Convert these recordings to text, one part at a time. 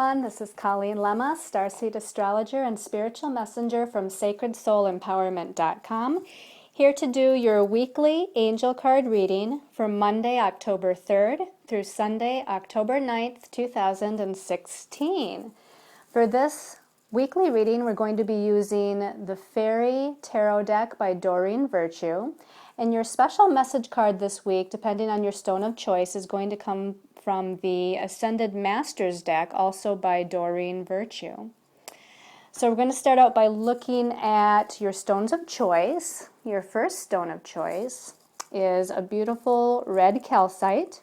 everyone. This is Colleen Lemma, Starseed Astrologer and Spiritual Messenger from SacredSoulEmpowerment.com, here to do your weekly angel card reading for Monday, October 3rd through Sunday, October 9th, 2016. For this weekly reading, we're going to be using the Fairy Tarot deck by Doreen Virtue. And your special message card this week, depending on your stone of choice, is going to come from the Ascended Masters deck, also by Doreen Virtue. So we're going to start out by looking at your stones of choice. Your first stone of choice is a beautiful red calcite.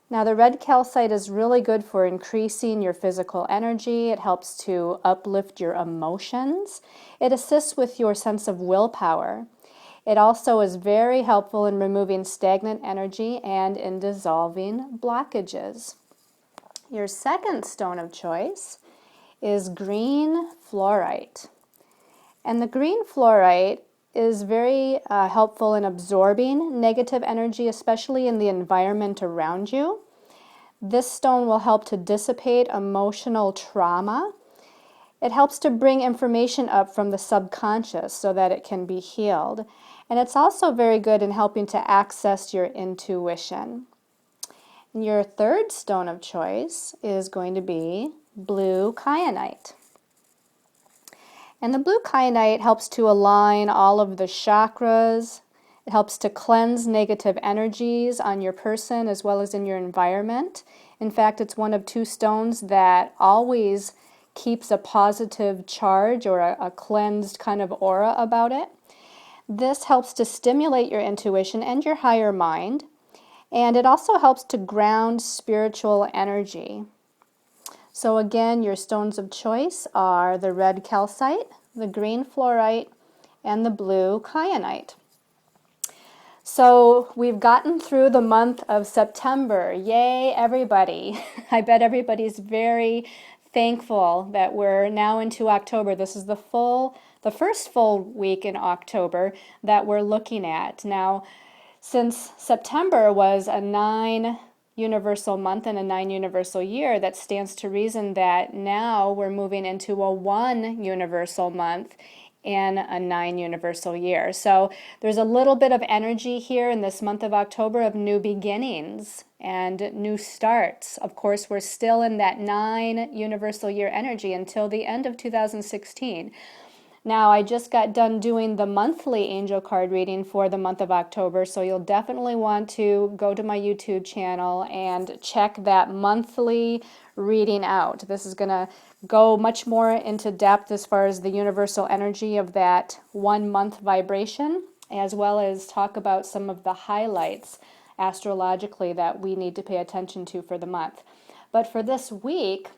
Now the red calcite is really good for increasing your physical energy. It helps to uplift your emotions. It assists with your sense of willpower. It also is very helpful in removing stagnant energy and in dissolving blockages. Your second stone of choice is green fluorite. And the green fluorite is very helpful in absorbing negative energy, especially in the environment around you. This stone will help to dissipate emotional trauma. It helps to bring information up from the subconscious so that it can be healed. And it's also very good in helping to access your intuition. And your third stone of choice is going to be blue kyanite. And the blue kyanite helps to align all of the chakras. It helps to cleanse negative energies on your person as well as in your environment. In fact, it's one of two stones that always keeps a positive charge or a cleansed kind of aura about it. This helps to stimulate your intuition and your higher mind, and it also helps to ground spiritual energy. So again, your stones of choice are the red calcite, the green fluorite, and the blue kyanite. So we've gotten through the month of September. Yay, everybody. I bet everybody's very thankful that we're now into October. This is the first full week in October that we're looking at. Now, since September was a 9 universal month and a 9 universal year, that stands to reason that now we're moving into a 1 universal month and a 9 universal year. So there's a little bit of energy here in this month of October of new beginnings and new starts. Of course, we're still in that 9 universal year energy until the end of 2016. Now, I just got done doing the monthly angel card reading for the month of October, so you'll definitely want to go to my YouTube channel and check that monthly reading out. This is going to go much more into depth as far as the universal energy of that 1 month vibration, as well as talk about some of the highlights astrologically that we need to pay attention to for the month. But for this week,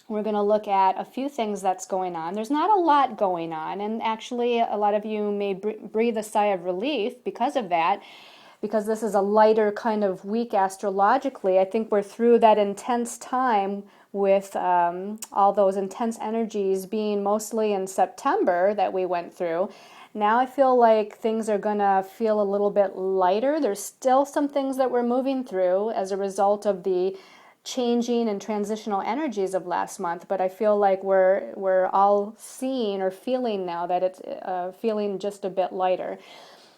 we're going to look at a few things that's going on. There's not a lot going on, and actually a lot of you may breathe a sigh of relief because of that, because this is a lighter kind of week astrologically. I think we're through that intense time with all those intense energies being mostly in September that we went through. Now I feel like things are going to feel a little bit lighter. There's still some things that we're moving through as a result of the changing and transitional energies of last month, but I feel like we're all seeing or feeling now that it's feeling just a bit lighter.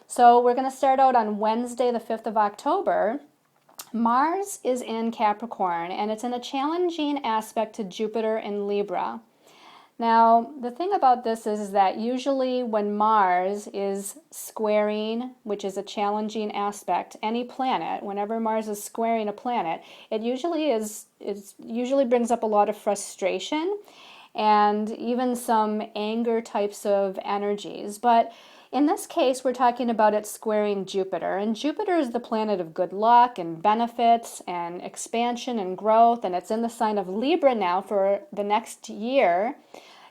So we're going to start out on Wednesday, the 5th of October. Mars is in Capricorn, and it's in a challenging aspect to Jupiter in Libra. Now, the thing about this is that usually when Mars is squaring, which is a challenging aspect, any planet, whenever Mars is squaring a planet, it usually brings up a lot of frustration and even some anger types of energies. But in this case, we're talking about it squaring Jupiter, and Jupiter is the planet of good luck and benefits and expansion and growth, and it's in the sign of Libra now for the next year.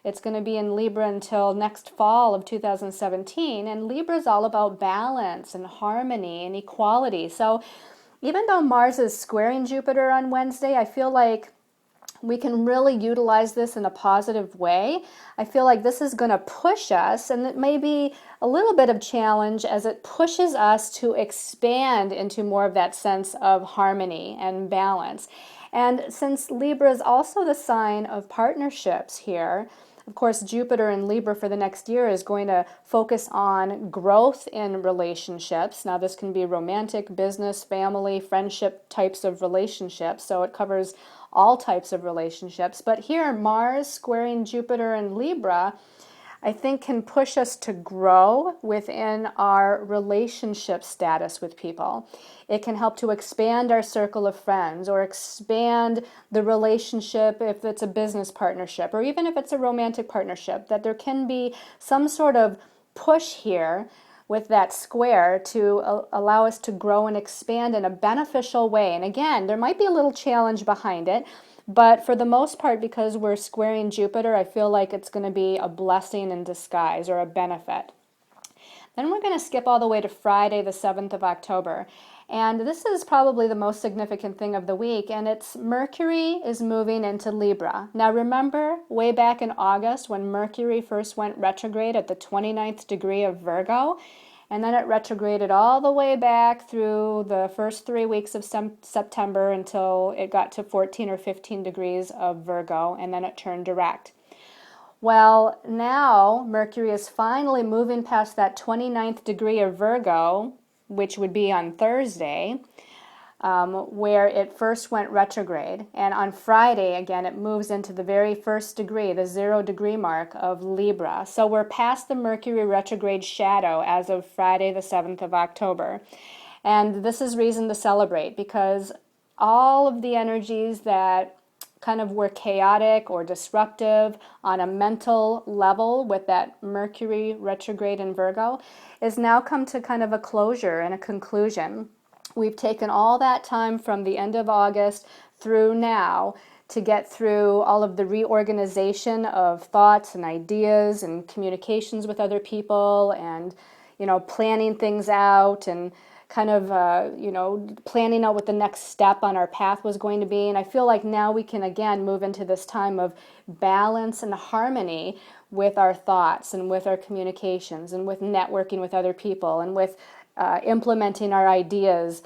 It's going to be in Libra until next fall of 2017, and Libra is all about balance and harmony and equality. So even though Mars is squaring Jupiter on Wednesday, I feel like we can really utilize this in a positive way. I feel like this is going to push us, and it may be a little bit of challenge as it pushes us to expand into more of that sense of harmony and balance. And since Libra is also the sign of partnerships here, of course, Jupiter in Libra for the next year is going to focus on growth in relationships. Now, this can be romantic, business, family, friendship types of relationships. So it covers all types of relationships. But here, Mars squaring Jupiter in Libra, I think can push us to grow within our relationship status with people. It can help to expand our circle of friends or expand the relationship if it's a business partnership or even if it's a romantic partnership, that there can be some sort of push here with that square to allow us to grow and expand in a beneficial way. And again, there might be a little challenge behind it, but for the most part, because we're squaring Jupiter, I feel like it's going to be a blessing in disguise or a benefit. Then we're going to skip all the way to Friday, the 7th of October. And this is probably the most significant thing of the week, and it's Mercury is moving into Libra. Now remember, way back in August when Mercury first went retrograde at the 29th degree of Virgo, and then it retrograded all the way back through the first 3 weeks of September until it got to 14 or 15 degrees of Virgo, and then it turned direct. Well, now Mercury is finally moving past that 29th degree of Virgo, which would be on Thursday, where it first went retrograde. And on Friday, again, it moves into the very first degree, the 0 degree mark of Libra. So we're past the Mercury retrograde shadow as of Friday, the 7th of October. And this is reason to celebrate because all of the energies that kind of were chaotic or disruptive on a mental level with that Mercury retrograde in Virgo is now come to kind of a closure and a conclusion. We've taken all that time from the end of August through now to get through all of the reorganization of thoughts and ideas and communications with other people and, planning things out and kind of, planning out what the next step on our path was going to be. And I feel like now we can again move into this time of balance and harmony with our thoughts and with our communications and with networking with other people and with implementing our ideas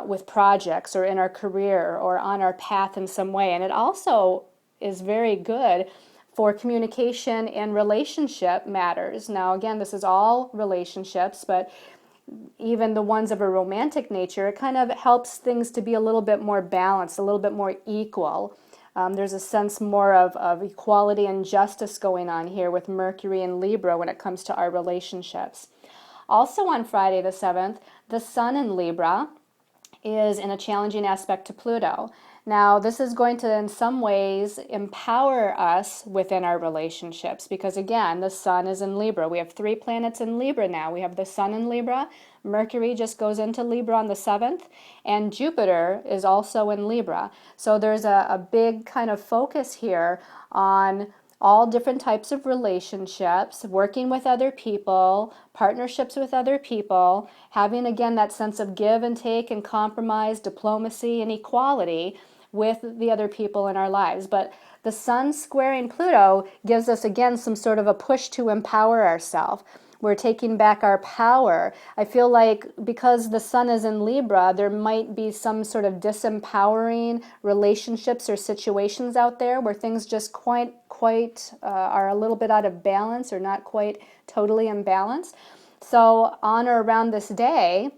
with projects or in our career or on our path in some way. And it also is very good for communication and relationship matters. Now, again, this is all relationships, but even the ones of a romantic nature, it kind of helps things to be a little bit more balanced, a little bit more equal. There's a sense more of equality and justice going on here with Mercury and Libra when it comes to our relationships. Also on Friday the 7th, the Sun in Libra is in a challenging aspect to Pluto. Now, this is going to, in some ways, empower us within our relationships because, again, the Sun is in Libra. We have 3 planets in Libra now. We have the Sun in Libra, Mercury just goes into Libra on the 7th, and Jupiter is also in Libra. So there's a big kind of focus here on all different types of relationships, working with other people, partnerships with other people, having again that sense of give and take and compromise, diplomacy and equality with the other people in our lives. But the Sun squaring Pluto gives us again some sort of a push to empower ourselves. We're taking back our power. I feel like because the Sun is in Libra, there might be some sort of disempowering relationships or situations out there where things just quite are a little bit out of balance or not quite totally in balance. So on or around this day,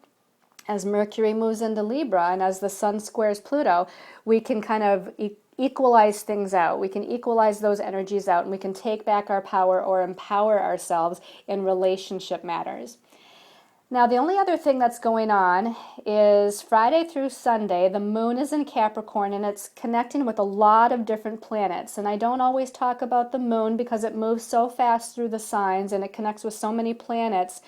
as Mercury moves into Libra and as the Sun squares Pluto, we can kind of equalize things out. We can equalize those energies out and we can take back our power or empower ourselves in relationship matters. Now, the only other thing that's going on is Friday through Sunday, the moon is in Capricorn and it's connecting with a lot of different planets. And I don't always talk about the moon because it moves so fast through the signs and it connects with so many planets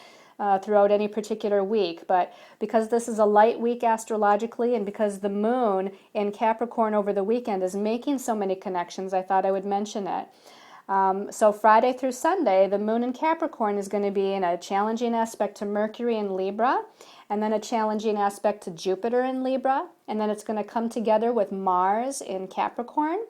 throughout any particular week. But because this is a light week astrologically and because the moon in Capricorn over the weekend is making so many connections, I thought I would mention it. So Friday through Sunday, the moon in Capricorn is going to be in a challenging aspect to Mercury in Libra, and then a challenging aspect to Jupiter in Libra, and then it's going to come together with Mars in Capricorn,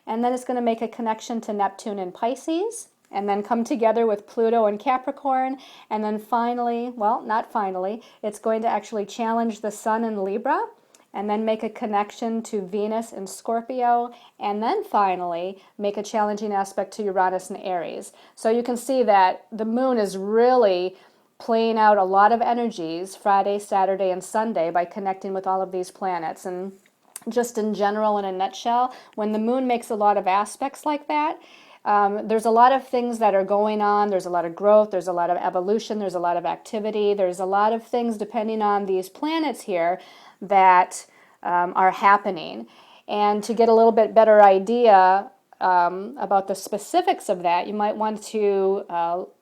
and then it's going to make a connection to Neptune in Pisces, and then come together with Pluto in Capricorn, and then finally, well, not finally, it's going to actually challenge the Sun in Libra, and then make a connection to Venus in Scorpio, and then finally make a challenging aspect to Uranus and Aries. So you can see that the moon is really playing out a lot of energies Friday, Saturday, and Sunday by connecting with all of these planets. And just in general, in a nutshell, when the moon makes a lot of aspects like that, there's a lot of things that are going on. There's a lot of growth. There's a lot of evolution. There's a lot of activity. There's a lot of things, depending on these planets here, that are happening. And to get a little bit better idea about the specifics of that, you might want to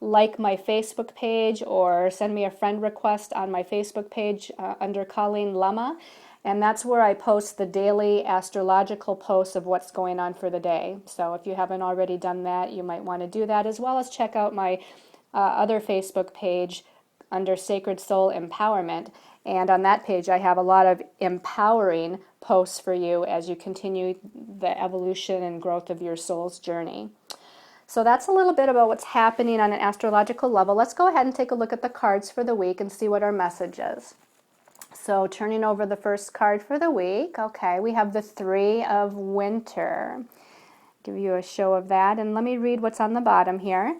like my Facebook page or send me a friend request on my Facebook page under Colleen Lemma. And that's where I post the daily astrological posts of what's going on for the day. So if you haven't already done that, you might want to do that, as well as check out my other Facebook page under Sacred Soul Empowerment. And on that page, I have a lot of empowering posts for you as you continue the evolution and growth of your soul's journey. So that's a little bit about what's happening on an astrological level. Let's go ahead and take a look at the cards for the week and see what our message is. So turning over the first card for the week, okay, we have the Three of Winter. Give you a show of that, and let me read what's on the bottom here.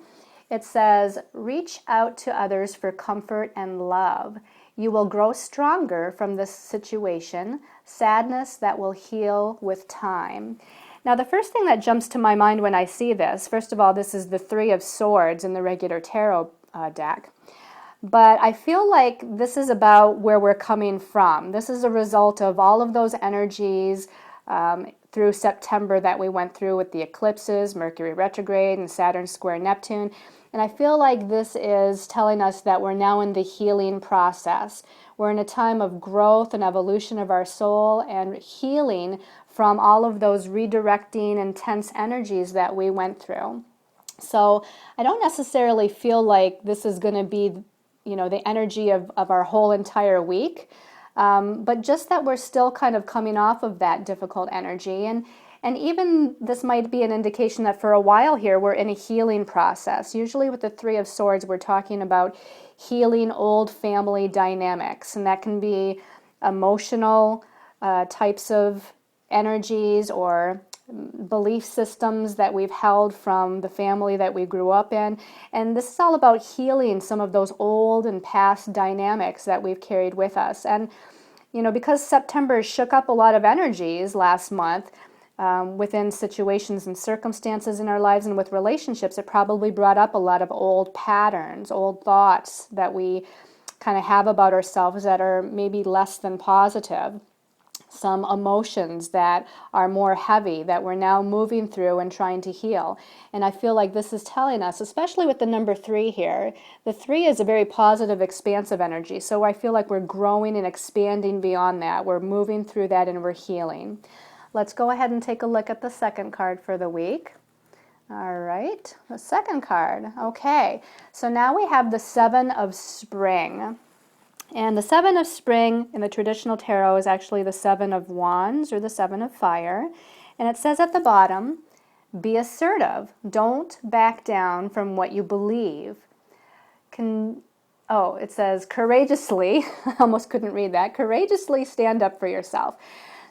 It says, reach out to others for comfort and love. You will grow stronger from this situation, sadness that will heal with time. Now, the first thing that jumps to my mind when I see this, first of all, this is the Three of Swords in the regular tarot deck. But I feel like this is about where we're coming from. This is a result of all of those energies through September that we went through with the eclipses, Mercury retrograde and Saturn square Neptune. And I feel like this is telling us that we're now in the healing process. We're in a time of growth and evolution of our soul and healing from all of those redirecting intense energies that we went through. So I don't necessarily feel like this is going to be the energy of our whole entire week, but just that we're still kind of coming off of that difficult energy. And even this might be an indication that for a while here, we're in a healing process. Usually with the Three of Swords, we're talking about healing old family dynamics, and that can be emotional types of energies or belief systems that we've held from the family that we grew up in. And this is all about healing some of those old and past dynamics that we've carried with us. And, because September shook up a lot of energies last month within situations and circumstances in our lives and with relationships, it probably brought up a lot of old patterns, old thoughts that we kind of have about ourselves that are maybe less than positive. Some emotions that are more heavy that we're now moving through and trying to heal. And I feel like this is telling us, especially with the number 3 here, the 3 is a very positive, expansive energy. So I feel like we're growing and expanding beyond that. We're moving through that and we're healing. Let's go ahead and take a look at the second card for the week. All right, the second card. Okay, so now we have the Seven of Spring. And the Seven of Spring in the traditional tarot is actually the Seven of Wands or the Seven of Fire. And it says at the bottom, be assertive. Don't back down from what you believe. It says courageously, I almost couldn't read that, courageously stand up for yourself.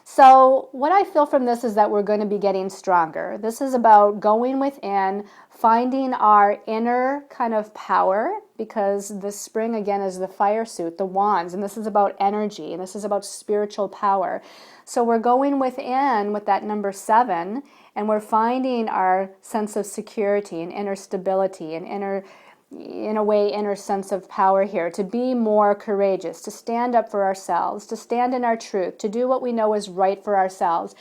So what I feel from this is that we're going to be getting stronger. This is about going within, finding our inner kind of power, because the spring, again, is the fire suit, the wands, and this is about energy, and this is about spiritual power. So we're going within with that number 7, and we're finding our sense of security and inner stability and inner sense of power here, to be more courageous, to stand up for ourselves, to stand in our truth, to do what we know is right for ourselves.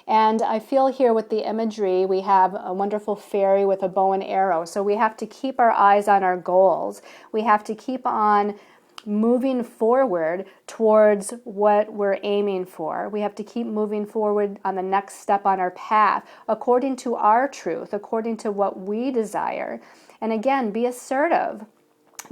And I feel here with the imagery, we have a wonderful fairy with a bow and arrow. So we have to keep our eyes on our goals. We have to keep on moving forward towards what we're aiming for. We have to keep moving forward on the next step on our path, according to our truth, according to what we desire. And again, be assertive.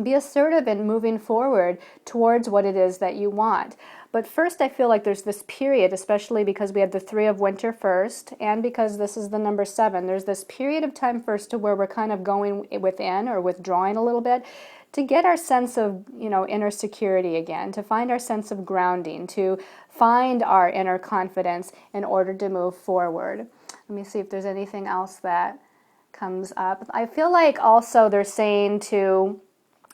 Be assertive in moving forward towards what it is that you want. But first, I feel like there's this period, especially because we have the Three of Winter first, and because this is the number 7, there's this period of time first to where we're kind of going within or withdrawing a little bit get our sense of, inner security again, to find our sense of grounding, to find our inner confidence in order to move forward. Let me see if there's anything else that comes up. I feel like also they're saying to,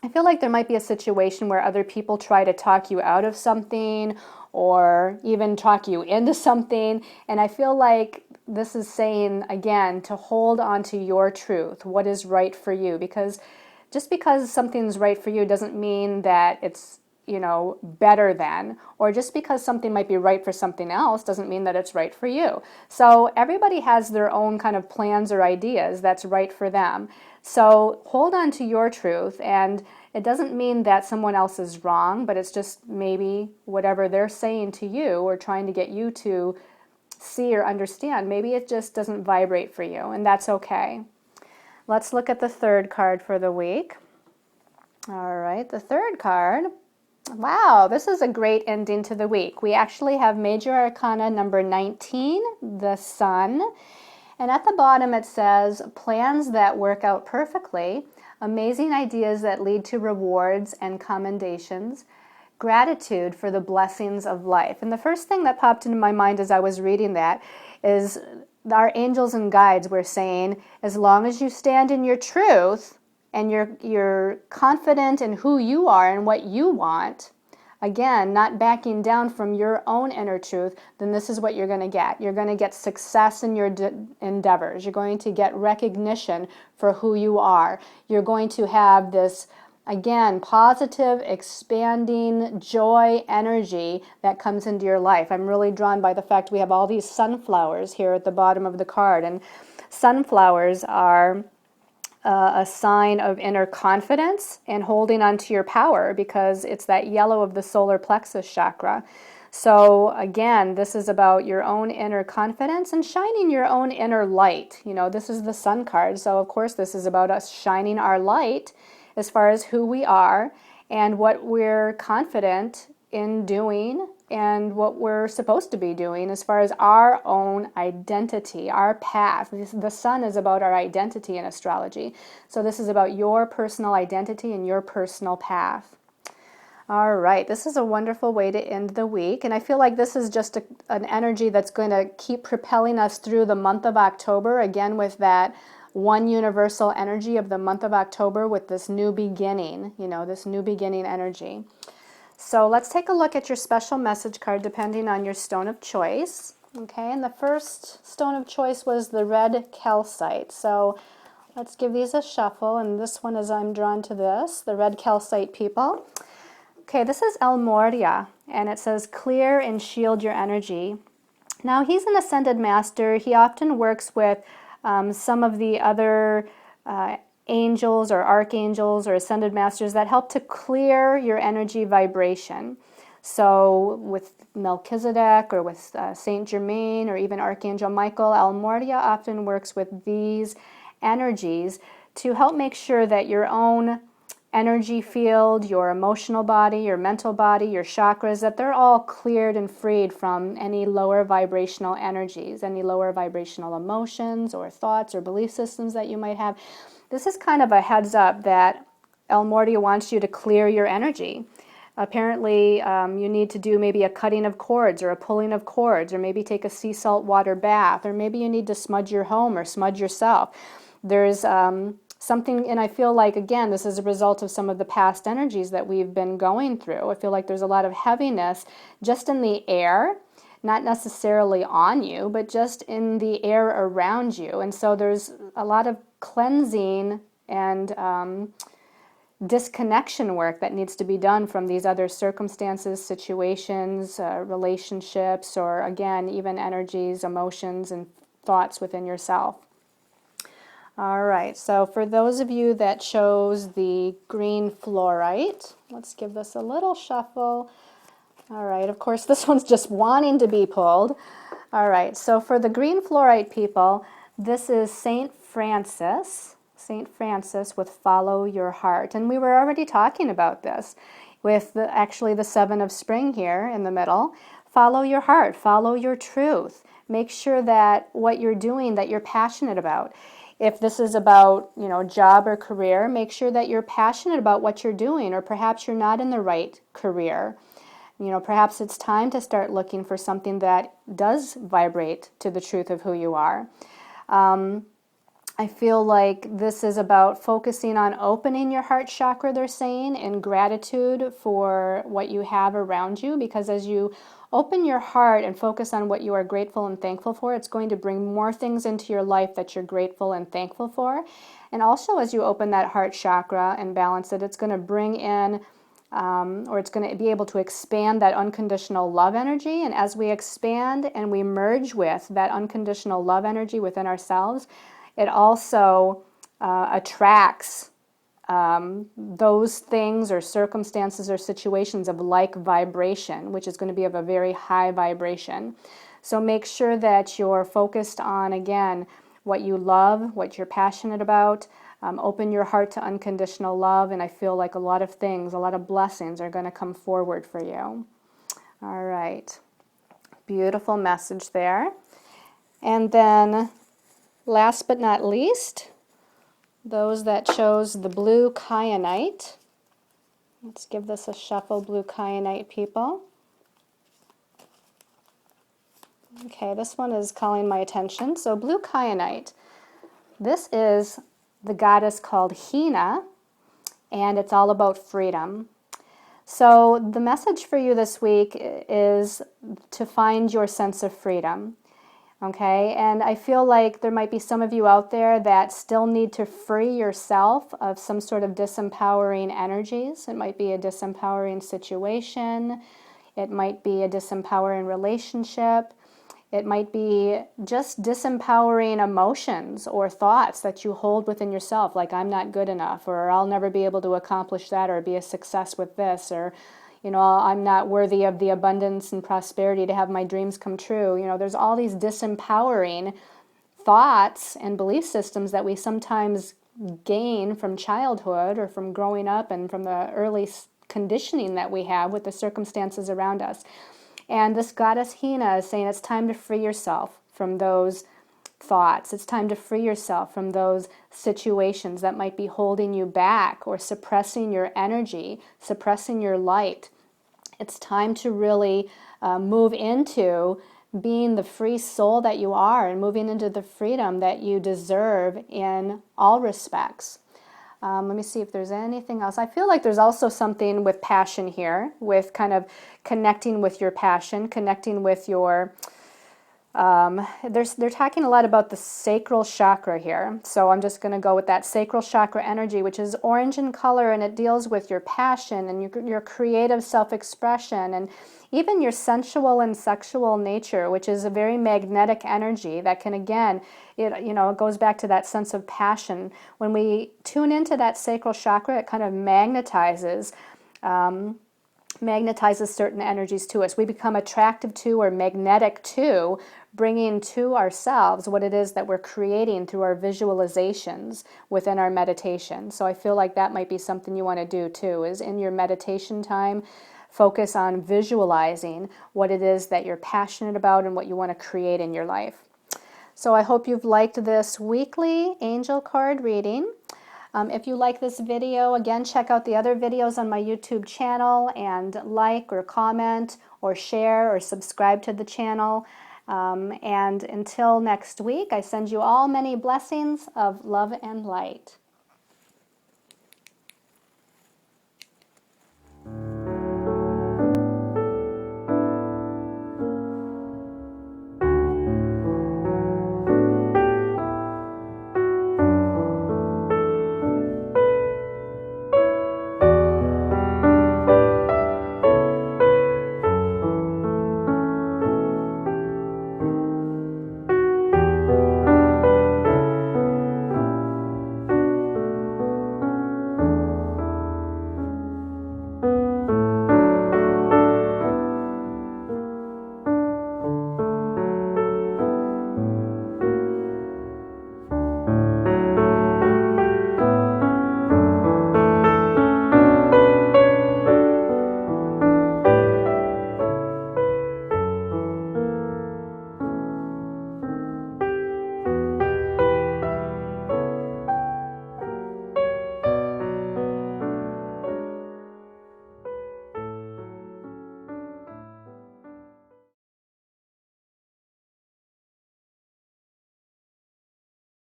I feel like there might be a situation where other people try to talk you out of something or even talk you into something. And I feel like this is saying, again, to hold on to your truth, what is right for you. Because just because something's right for you doesn't mean that it's, better than, or just because something might be right for something else doesn't mean that it's right for you. So everybody has their own kind of plans or ideas that's right for them. So hold on to your truth, and it doesn't mean that someone else is wrong, but it's just maybe whatever they're saying to you or trying to get you to see or understand, maybe it just doesn't vibrate for you, and that's okay. Let's look at the third card for the week. All right, the third card. Wow, this is a great ending to the week. We actually have Major Arcana number 19, the Sun. And at the bottom it says, plans that work out perfectly, amazing ideas that lead to rewards and commendations, gratitude for the blessings of life. And the first thing that popped into my mind as I was reading that is our angels and guides were saying, as long as you stand in your truth, and you're confident in who you are and what you want, again, not backing down from your own inner truth, then this is what you're going to get. You're going to get success in your endeavors. You're going to get recognition for who you are. You're going to have this, again, positive, expanding joy energy that comes into your life. I'm really drawn by the fact we have all these sunflowers here at the bottom of the card, and sunflowers are a sign of inner confidence and holding on to your power, because it's that yellow of the solar plexus chakra. So again, this is about your own inner confidence and shining your own inner light. This is the Sun card, so of course this is about us shining our light as far as who we are and what we're confident in doing and what we're supposed to be doing as far as our own identity, our path. The Sun is about our identity in astrology. So this is about your personal identity and your personal path. All right, this is a wonderful way to end the week. And I feel like this is just an energy that's going to keep propelling us through the month of October, again with that one universal energy of the month of October with this new beginning, this new beginning energy. So let's take a look at your special message card depending on your stone of choice. Okay, and the first stone of choice was the red calcite. So let's give these a shuffle, and this one is, I'm drawn to this, the red calcite people. Okay, this is El Moria, and it says clear and shield your energy. Now he's an ascended master. He often works with some of the other angels or archangels or ascended masters that help to clear your energy vibration. So with Melchizedek or with Saint Germain or even Archangel Michael, El Moria often works with these energies to help make sure that your own energy field, your emotional body, your mental body, your chakras, that they're all cleared and freed from any lower vibrational energies, any lower vibrational emotions or thoughts or belief systems that you might have. This is kind of a heads up that El Moria wants you to clear your energy. Apparently, you need to do maybe a cutting of cords or a pulling of cords, or maybe take a sea salt water bath, or maybe you need to smudge your home or smudge yourself. There's something, and I feel like, again, this is a result of some of the past energies that we've been going through. I feel like there's a lot of heaviness just in the air, not necessarily on you, but just in the air around you. And so there's a lot of cleansing and disconnection work that needs to be done from these other circumstances, situations, relationships, or again, even energies, emotions, and thoughts within yourself. All right, so for those of you that chose the green fluorite, let's give this a little shuffle. All right, of course, this one's just wanting to be pulled. All right, so for the green fluorite people, this is Saint Francis with Follow Your Heart. And we were already talking about this with actually the 7 of spring here in the middle. Follow your heart, follow your truth. Make sure that what you're doing, that you're passionate about. If this is about, job or career, make sure that you're passionate about what you're doing, or perhaps you're not in the right career. Perhaps it's time to start looking for something that does vibrate to the truth of who you are. I feel like this is about focusing on opening your heart chakra, they're saying, in gratitude for what you have around you, because as you open your heart and focus on what you are grateful and thankful for, it's going to bring more things into your life that you're grateful and thankful for. And also, as you open that heart chakra and balance it, it's going to bring in or it's going to be able to expand that unconditional love energy. And as we expand and we merge with that unconditional love energy within ourselves, it also attracts those things or circumstances or situations of like vibration, which is going to be of a very high vibration. So make sure that you're focused on, again, what you love, what you're passionate about. Open your heart to unconditional love, and I feel like a lot of things, a lot of blessings are going to come forward for you. All right. Beautiful message there. And then, last but not least, those that chose the blue kyanite. Let's give this a shuffle, blue kyanite people. Okay, this one is calling my attention. So blue kyanite, this is the goddess called Hina, and it's all about freedom. So the message for you this week is to find your sense of freedom. Okay, and I feel like there might be some of you out there that still need to free yourself of some sort of disempowering energies. It might be a disempowering situation. It might be a disempowering relationship. It might be just disempowering emotions or thoughts that you hold within yourself, like I'm not good enough, or I'll never be able to accomplish that, or be a success with this, or I'm not worthy of the abundance and prosperity to have my dreams come true. There's all these disempowering thoughts and belief systems that we sometimes gain from childhood or from growing up and from the early conditioning that we have with the circumstances around us. And this goddess Hina is saying it's time to free yourself from those thoughts. It's time to free yourself from those situations that might be holding you back or suppressing your energy, suppressing your light. It's time to really move into being the free soul that you are and moving into the freedom that you deserve in all respects. Let me see if there's anything else. I feel like there's also something with passion here, with kind of connecting with your passion, connecting with your they're talking a lot about the sacral chakra here. So I'm just going to go with that sacral chakra energy, which is orange in color, and it deals with your passion and your creative self-expression and even your sensual and sexual nature, which is a very magnetic energy that can, again, it goes back to that sense of passion. When we tune into that sacral chakra, it kind of magnetizes certain energies to us. We become attractive to or magnetic to bringing to ourselves what it is that we're creating through our visualizations within our meditation. So I feel like that might be something you want to do too, is in your meditation time, focus on visualizing what it is that you're passionate about and what you want to create in your life. So I hope you've liked this weekly angel card reading. If you like this video, again, check out the other videos on my YouTube channel and like or comment or share or subscribe to the channel. And until next week, I send you all many blessings of love and light.